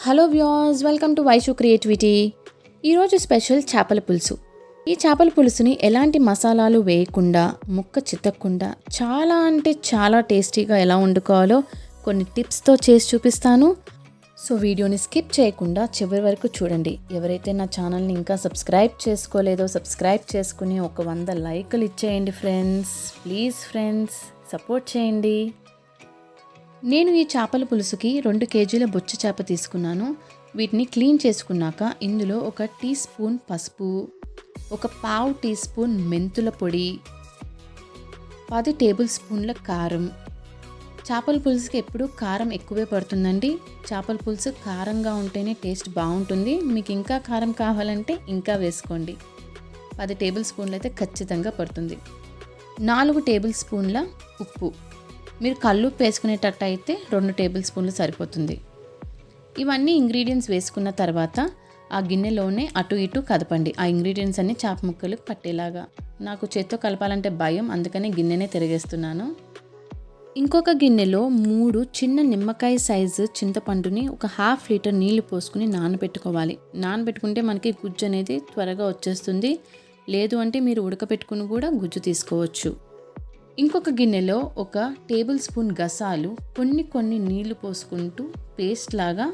Hello viewers, welcome to yshu creativity. ఈరోజు special చేపల పులుసు. ఈ చేపల పులుసుని ఎలాంటి మసాలాలు వేయకుండా, ముక్క చితక్కుండా చాలా అంటే చాలా టేస్టీగా ఎలా వండుకోవాలో కొన్ని టిప్స్తో చేసి చూపిస్తాను. సో వీడియోని స్కిప్ చేయకుండా చివరి వరకు చూడండి. ఎవరైతే నా ఛానల్ని ఇంకా సబ్స్క్రైబ్ చేసుకోలేదో సబ్స్క్రైబ్ చేసుకుని ఒక 100 లైకులు ఇచ్చేయండి ఫ్రెండ్స్. ప్లీజ్ ఫ్రెండ్స్, సపోర్ట్ చేయండి. నేను ఈ చేపల పులుసుకి 2 కేజీల బొచ్చు చేప తీసుకున్నాను. వీటిని క్లీన్ చేసుకున్నాక ఇందులో 1 టీ స్పూన్ పసుపు, 1/4 టీ స్పూన్ మెంతుల పొడి, 10 టేబుల్ స్పూన్ల కారం. చేపల పులుసుకి ఎప్పుడు కారం ఎక్కువే పడుతుందండి. చేపల పులుసు కారంగా ఉంటేనే టేస్ట్ బాగుంటుంది. మీకు ఇంకా కారం కావాలంటే ఇంకా వేసుకోండి. 10 టేబుల్ స్పూన్లు అయితే ఖచ్చితంగా పడుతుంది. 4 టేబుల్ స్పూన్ల ఉప్పు. మీరు కల్లుప్పు వేసుకునేటట్టు అయితే 2 టేబుల్ స్పూన్లు సరిపోతుంది. ఇవన్నీ ఇంగ్రీడియంట్స్ వేసుకున్న తర్వాత ఆ గిన్నెలోనే అటు ఇటు కదపండి. ఆ ఇంగ్రీడియంట్స్ అన్నీ చేప ముక్కలకు పట్టేలాగా. నాకు చేత్తో కలపాలంటే భయం, అందుకని గిన్నెనే తిరిగేస్తున్నాను. ఇంకొక గిన్నెలో 3 చిన్న నిమ్మకాయ సైజు చింతపండుని 1/2 లీటర్ నీళ్లు పోసుకుని నానబెట్టుకోవాలి. నానబెట్టుకుంటే మనకి గుజ్జు అనేది త్వరగా వచ్చేస్తుంది. లేదు అంటే మీరు ఉడకపెట్టుకుని కూడా గుజ్జు తీసుకోవచ్చు. ఇంకొక గిన్నెలో 1 టేబుల్ స్పూన్ గసాలు కొన్ని నీళ్లు పోసుకుంటూ పేస్ట్ లాగా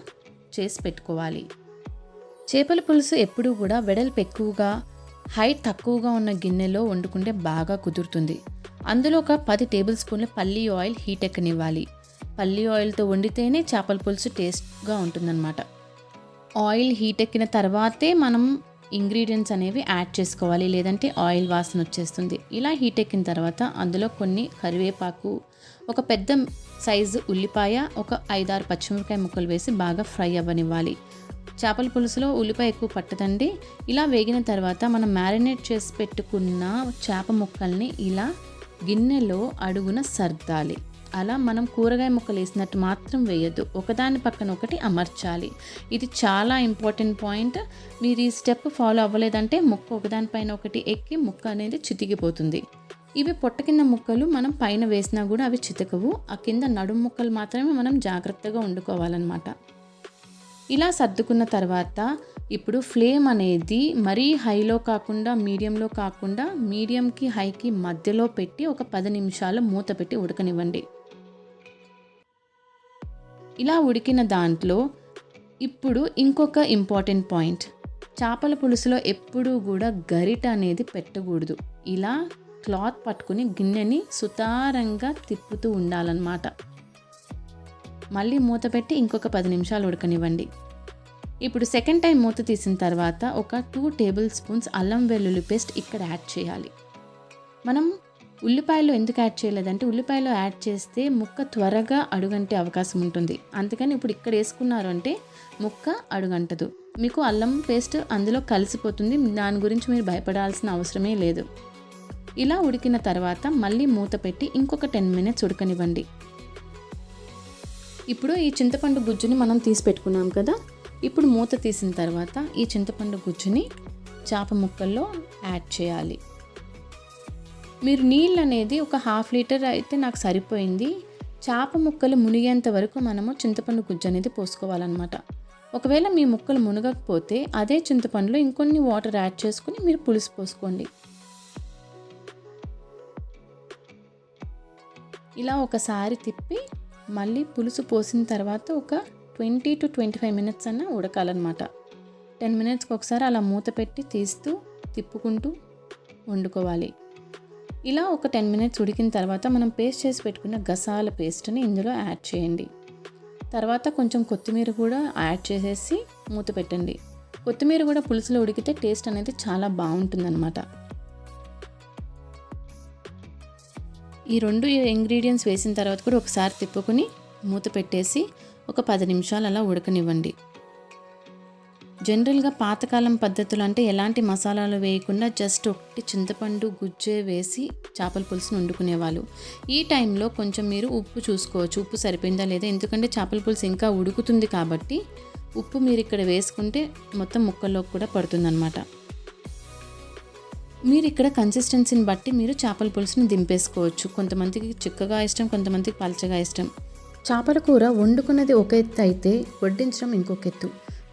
చేసి పెట్టుకోవాలి. చేపల పులుసు ఎప్పుడూ కూడా వెడల్పు ఎక్కువగా, హైట్ తక్కువగా ఉన్న గిన్నెలో వండుకుంటే బాగా కుదురుతుంది. అందులో 10 టేబుల్ స్పూన్ల పల్లి ఆయిల్ హీట్ ఎక్కనివ్వాలి. పల్లి ఆయిల్తో వండితేనే చేపల పులుసు టేస్ట్గా ఉంటుందన్నమాట. ఆయిల్ హీట్ ఎక్కిన తర్వాతే మనం ఇంగ్రీడియంట్స్ అనేవి యాడ్ చేసుకోవాలి, లేదంటే ఆయిల్ వాసన వచ్చేస్తుంది. ఇలా హీట్ ఎక్కిన తర్వాత అందులో కొన్ని కరివేపాకు, 1 పెద్ద సైజు ఉల్లిపాయ, 5-6 పచ్చిమిరపకాయ ముక్కలు వేసి బాగా ఫ్రై అవ్వనివ్వాలి. చేపల పులుసులో ఉల్లిపాయ ఎక్కువ పట్టదండి. ఇలా వేగిన తర్వాత మనం మ్యారినేట్ చేసి పెట్టుకున్న చేప ముక్కల్ని ఇలా గిన్నెలో అడుగున సర్దాలి. అలా మనం కూరగాయ ముక్కలు వేసినట్టు మాత్రం వేయద్దు, ఒకదాని పక్కన ఒకటి అమర్చాలి. ఇది చాలా ఇంపార్టెంట్ పాయింట్. మీరు ఈ స్టెప్ ఫాలో అవ్వలేదంటే ముక్క ఒకదానిపైన ఒకటి ఎక్కి ముక్క అనేది చితికిపోతుంది. ఇవి పొట్ట కింద ముక్కలు మనం పైన వేసినా కూడా అవి చితకవు. ఆ కింద నడుము ముక్కలు మాత్రమే మనం జాగ్రత్తగా వండుకోవాలన్నమాట. ఇలా సర్దుకున్న తర్వాత ఇప్పుడు ఫ్లేమ్ అనేది మరీ హైలో కాకుండా మీడియంలో కాకుండా మీడియంకి హైకి మధ్యలో పెట్టి ఒక 10 నిమిషాలు మూత పెట్టి ఉడకనివ్వండి. ఇలా ఉడికిన దాంట్లో ఇప్పుడు ఇంకొక ఇంపార్టెంట్ పాయింట్. చేపల పులుసులో ఎప్పుడూ కూడా గరిట అనేది పెట్టకూడదు. ఇలా క్లాత్ పట్టుకుని గిన్నెని సుతారంగా తిప్పుతూ ఉండాలన్నమాట. మళ్ళీ మూత పెట్టి ఇంకొక 10 నిమిషాలు ఉడకనివ్వండి. ఇప్పుడు సెకండ్ టైం మూత తీసిన తర్వాత 2 టేబుల్ స్పూన్స్ అల్లం వెల్లుల్లి పేస్ట్ ఇక్కడ యాడ్ చేయాలి. మనం ఉల్లిపాయలో ఎందుకు యాడ్ చేయలేదంటే ఉల్లిపాయలో యాడ్ చేస్తే ముక్క త్వరగా అడుగంటే అవకాశం ఉంటుంది. అందుకని ఇప్పుడు ఇక్కడ వేసుకున్నారు అంటే ముక్క అడుగంటదు. మీకు అల్లం పేస్ట్ అందులో కలిసిపోతుంది. దాని గురించి మీరు భయపడాల్సిన అవసరమే లేదు. ఇలా ఉడికిన తర్వాత మళ్ళీ మూత పెట్టి ఇంకొక 10 మినిట్స్ ఉడకనివ్వండి. ఇప్పుడు ఈ చింతపండు గుజ్జుని మనం తీసి పెట్టుకున్నాం కదా. ఇప్పుడు మూత తీసిన తర్వాత ఈ చింతపండు గుజ్జుని చేప ముక్కల్లో యాడ్ చేయాలి. మీరు నీళ్ళు అనేది 1/2 లీటర్ అయితే నాకు సరిపోయింది. చేప ముక్కలు మునిగేంత వరకు మనము చింతపండు గుజ్జు అనేది పోసుకోవాలన్నమాట. ఒకవేళ మీ ముక్కలు మునగకపోతే అదే చింతపండులో ఇంకొన్ని వాటర్ యాడ్ చేసుకుని మీరు పులుసు పోసుకోండి. ఇలా ఒకసారి తిప్పి మళ్ళీ పులుసు పోసిన తర్వాత ఒక 20 to 25 మినిట్స్ అన్న ఉడకాలన్నమాట. 10 మినిట్స్కి ఒకసారి అలా మూత పెట్టి తీస్తూ తిప్పుకుంటూ వండుకోవాలి. ఇలా ఒక 10 మినిట్స్ ఉడికిన తర్వాత మనం పేస్ట్ చేసి పెట్టుకున్న గసాల పేస్ట్ని ఇందులో యాడ్ చేయండి. తర్వాత కొంచెం కొత్తిమీర కూడా యాడ్ చేసేసి మూత పెట్టండి. కొత్తిమీర కూడా పులుసులో ఉడికితే టేస్ట్ అనేది చాలా బాగుంటుందన్నమాట. ఈ 2 ఇంగ్రీడియంట్స్ వేసిన తర్వాత కూడా ఒకసారి తిప్పుకొని మూత పెట్టేసి ఒక 10 నిమిషాలు అలా ఉడకనివ్వండి. జనరల్గా పాతకాలం పద్ధతులు అంటే ఎలాంటి మసాలాలు వేయకుండా జస్ట్ ఒకటి చింతపండు గుజ్జే వేసి చేపల పులుసును వండుకునేవాళ్ళు. ఈ టైంలో కొంచెం మీరు ఉప్పు చూసుకోవచ్చు, ఉప్పు సరిపోయిందా లేదా. ఎందుకంటే చేపల పులుసు ఇంకా ఉడుకుతుంది కాబట్టి ఉప్పు మీరు ఇక్కడ వేసుకుంటే మొత్తం ముక్కల్లోకి కూడా పడుతుందన్నమాట. మీరు ఇక్కడ కన్సిస్టెన్సీని బట్టి మీరు చేపల పులుసుని దింపేసుకోవచ్చు. కొంతమందికి చిక్కగా ఇష్టం, కొంతమందికి పలచగా ఇష్టం. చేపల కూర వండుకున్నది ఒక ఎత్తు అయితే వడ్డించడం ఇంకొక ఎత్తు.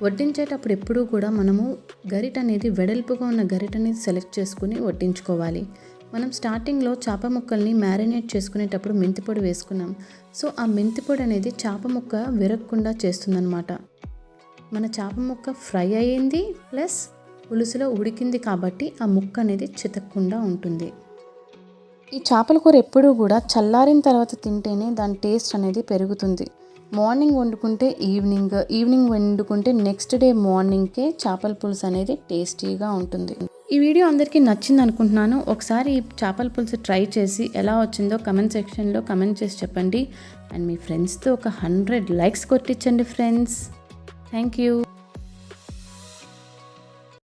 వడ్డించేటప్పుడు ఎప్పుడూ కూడా మనము గరిట అనేది వెడల్పుగా ఉన్న గరిట అనేది సెలెక్ట్ చేసుకుని వడ్డించుకోవాలి. మనం స్టార్టింగ్లో చేప ముక్కల్ని మ్యారినేట్ చేసుకునేటప్పుడు మెంతిపొడి వేసుకున్నాం. సో ఆ మెంతిపొడి అనేది చేప ముక్క విరగకుండా చేస్తుందన్నమాట. మన చేప ముక్క ఫ్రై అయ్యింది ప్లస్ పులుసులో ఉడికింది కాబట్టి ఆ ముక్క అనేది చితకకుండా ఉంటుంది. ఈ చేపల కూర ఎప్పుడూ కూడా చల్లారిన తర్వాత తింటేనే దాని టేస్ట్ అనేది పెరుగుతుంది. మార్నింగ్ వండుకుంటే ఈవినింగ్ వండుకుంటే నెక్స్ట్ డే మార్నింగ్కే చేపల పులుసు అనేది టేస్టీగా ఉంటుంది. ఈ వీడియో అందరికీ నచ్చింది అనుకుంటున్నాను. ఒకసారి ఈ చేపల పులుసు ట్రై చేసి ఎలా వచ్చిందో కమెంట్ సెక్షన్లో కమెంట్ చేసి చెప్పండి. అండ్ మీ ఫ్రెండ్స్తో ఒక 100 లైక్స్ కొట్టించండి ఫ్రెండ్స్. Thank you.